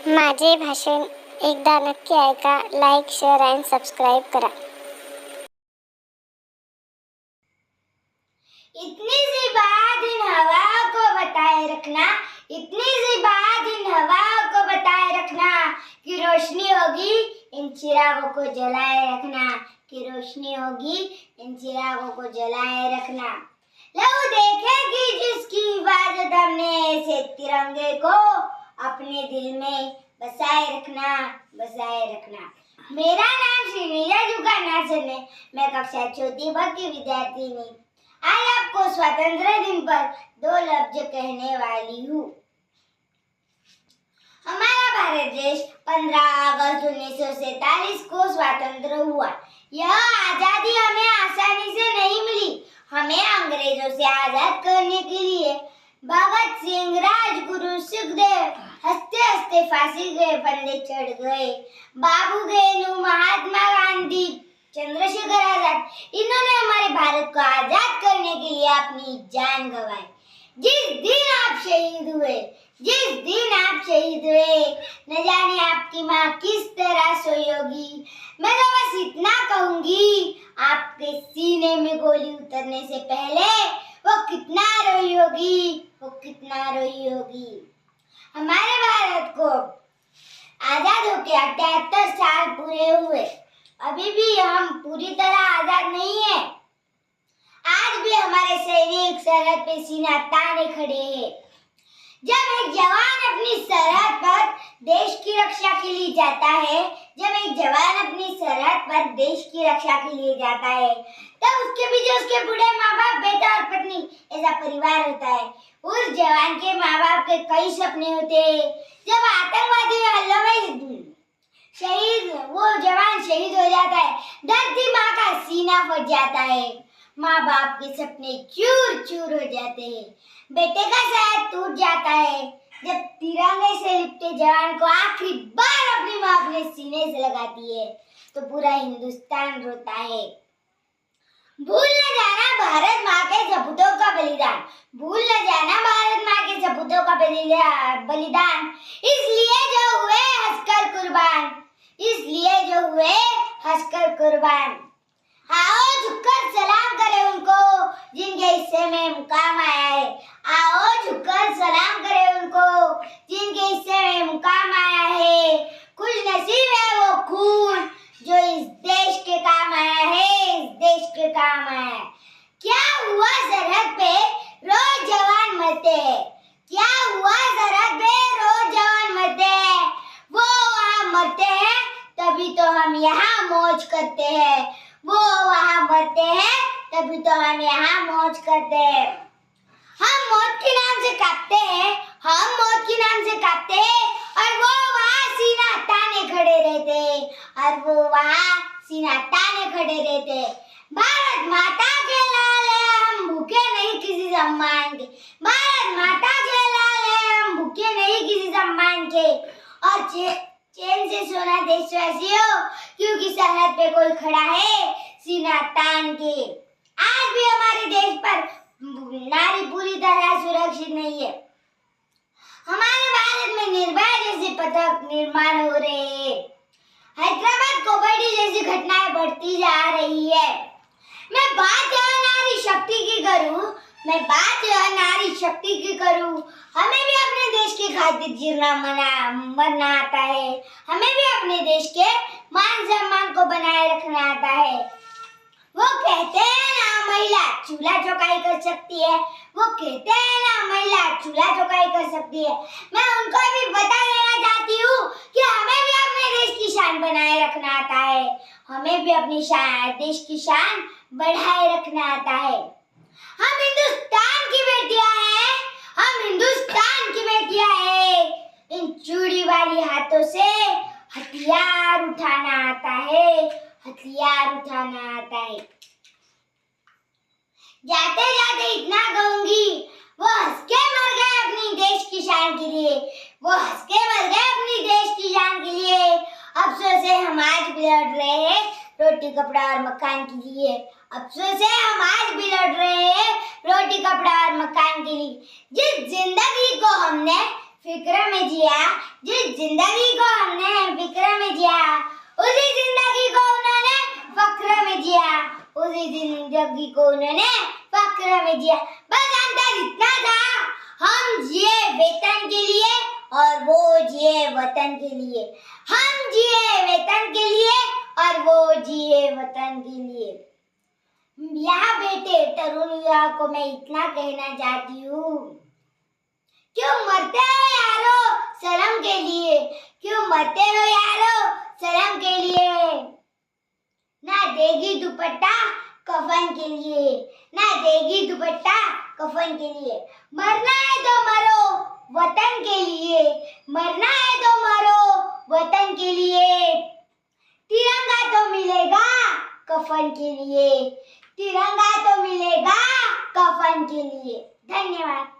माझे भाषण एकदा नक्की ऐका. लाईक, शेअर आणि सबस्क्राईब करा. इतनी सी बात इन हवाओं को बताए रखना, इतनी सी बात इन हवाओं को बताए रखना कि रोशनी होगी इन चिरागों को जलाए रखना, कि रोशनी होगी इन चिरागों को जलाए रखना। लहू देखेगी जिसकी हिफाजत हमने, ऐसे तिरंगे को अपने दिल में बसाए रखना, बसाए रखना। मेरा नाम श्री नीरज नाचन है। मैं कक्षा चौथी ब की विद्यार्थिनी। आज आपको स्वतंत्रता दिन पर 2 लफ्ज कहने वाली हूँ। हमारा भारत देश 15 अगस्त 1947 को स्वतंत्र हुआ। यह आजादी हमें आसानी से नहीं मिली। हमें अंग्रेजों से आजाद करने के लिए भगत सिंह, राजगुरु, सुखदेव हंसते हंसते फांसी के फंदे चढ़ गए। बाबू गेनू, महात्मा गांधी, चंद्रशेखर आजाद, इन्होंने हमारे भारत को आजाद करने के लिए अपनी जान गंवाई। जिस दिन आप शहीद हुए, जिस दिन आप शहीद हुए, न जाने आपकी माँ किस तरह सोई होगी। मैं तो बस इतना कहूंगी, आपके सीने में गोली उतरने से पहले वो कितना रोई होगी, वो कितना रोई होगी। हमारे भारत को आजाद होके 78 साल पूरे हुए। अभी भी हम पूरी तरह आजाद नहीं है। आज भी हमारे सैनिक सरहद पे सीना ताने खड़े हैं। जब एक जवान अपनी सरहद पर देश की रक्षा के लिए जाता है, जब एक जवान अपनी सरहद पर देश की रक्षा के लिए जाता है, तब उसके पीछे उसके बूढ़े माँ बाप, बेटा और पत्नी, ऐसा परिवार होता है। उस जवान के माँ बाप के कई सपने होते हैं। जब आतंकवादी हल्लों में वो जवान शहीद हो जाता है, धरती माँ का सीना फट जाता है। माँ बाप के सपने चूर चूर हो जाते हैं। बेटे का सर टूट जाता है। जब तिरंगे से लिपटे जवान को आखिरी बार अपनी माँ अपने सीने से लगाती है, तो पूरा हिंदुस्तान रोता है। भूल न जाना भारत माँ के सपूतों का बलिदान, भूल न जाना भारत माँ के सपूतों का बलिदान। इसलिए जो हुए हंसकर कुर्बान, इसलिए जो हुए हंसकर कुर्बान। आओ झुककर सलाम करें उनको जिनके हिस्से में मुकाम आया है। आओ झुककर सलाम करें उनको जिनके हिस्से में मुकाम आया है। खुश नसीब है वो खून जो इस देश के काम आया है, इस देश के काम आया है। क्या हुआ सरहद पे रोज जवान मरते हैं, क्या हुआ सरहद पे रोज जवान मरते हैं। वो वहाँ मरते हैं तभी तो हम यहाँ मौज करते हैं, वो वहाँ मरते हैं तभी तो हम यहाँ मौज करते हैं। हम मौत के नाम से कांपते हैं, हम मौत के नाम से कांपते हैं, और वो वहाँ सीना ताने खड़े रहते हैं, और वो वहाँ सीना ताने खड़े रहते हैं। भारत माता के लाल है, हम भूखे नहीं किसी सम्मान के। भारत माता के लाल है, हम भूखे नहीं किसी सम्मान के। और चैन से सोना देशवासियों, क्योंकि सरहद पे कोई खड़ा है सीना तान के। आज भी हमारे देश पर नारी पूरी तरह सुरक्षित नहीं है। हमारे भारत में निर्भया जैसे पदक निर्माण हो रहे हैं। हैदराबाद कबड्डी जैसी घटनाएं बढ़ती जा रही है। मैं बात यहाँ नारी शक्ति की करूँ, मैं बात यहाँ नारी शक्ति की करूँ। हमें भी अपने देश की खातिर जीना मरना आता है। हमें भी अपने देश के मान सम्मान को बनाए रखना आता है। वो कहते हैं ना महिला चूल्हा चौकाई कर सकती है, वो कहते हैं ना महिला चूल्हा चौकाई कर सकती है। मैं उनको भी बता देना चाहती हूँ कि हमें भी अपने देश की शान बनाए रखना आता है, हमें भी अपनी देश की शान बढ़ाए रखना आता है। हम हिंदुस्तान की बेटियां हैं, हम हिंदुस्तान की बेटियां हैं। इन चूड़ी वाली हाथों से हथियार उठाना आता है, हथियार उठाना आता है। जाते जाते इतना कहूंगी, वो हंस के मर गए अपनी देश की शान के लिए, वो हंस के मर गए अपनी देश की शान के लिए। अफसोस है हम आज भी लड़ रहे हैं रोटी कपड़ा और मकान के लिए। अफसोस है हम आज भी लड़ रहे हैं रोटी कपड़ा और मकान के लिए। जिस जिंदगी को हमने फिक्र में जिया, जिस जिंदगी को हमने फिक्र में जिया, उसी जिंदगी को उन्होंने फक्र में जिया, उसी जिंदगी को उन्होंने फक्र में जिया। बस अंतर इतना था, हम जिए वेतन के लिए और वो जिए वतन के लिए। हम जिए वेतन के लिए और वो जिए वतन के लिए। यहाँ बैठे तरुण युवा को मैं इतना कहना चाहती हूँ, क्यों मरते हो यारो सलाम के लिए, क्यों मरते हो यारो सलाम के लिए। ना देगी दुपट्टा कफन के लिए, ना देगी दुपट्टा कफन के लिए। मरना है तो मरो वतन के लिए, मरना है तो मरो वतन के लिए। तिरंगा तो मिलेगा कफन के लिए, तिरंगा तो मिलेगा कफन के लिए। धन्यवाद।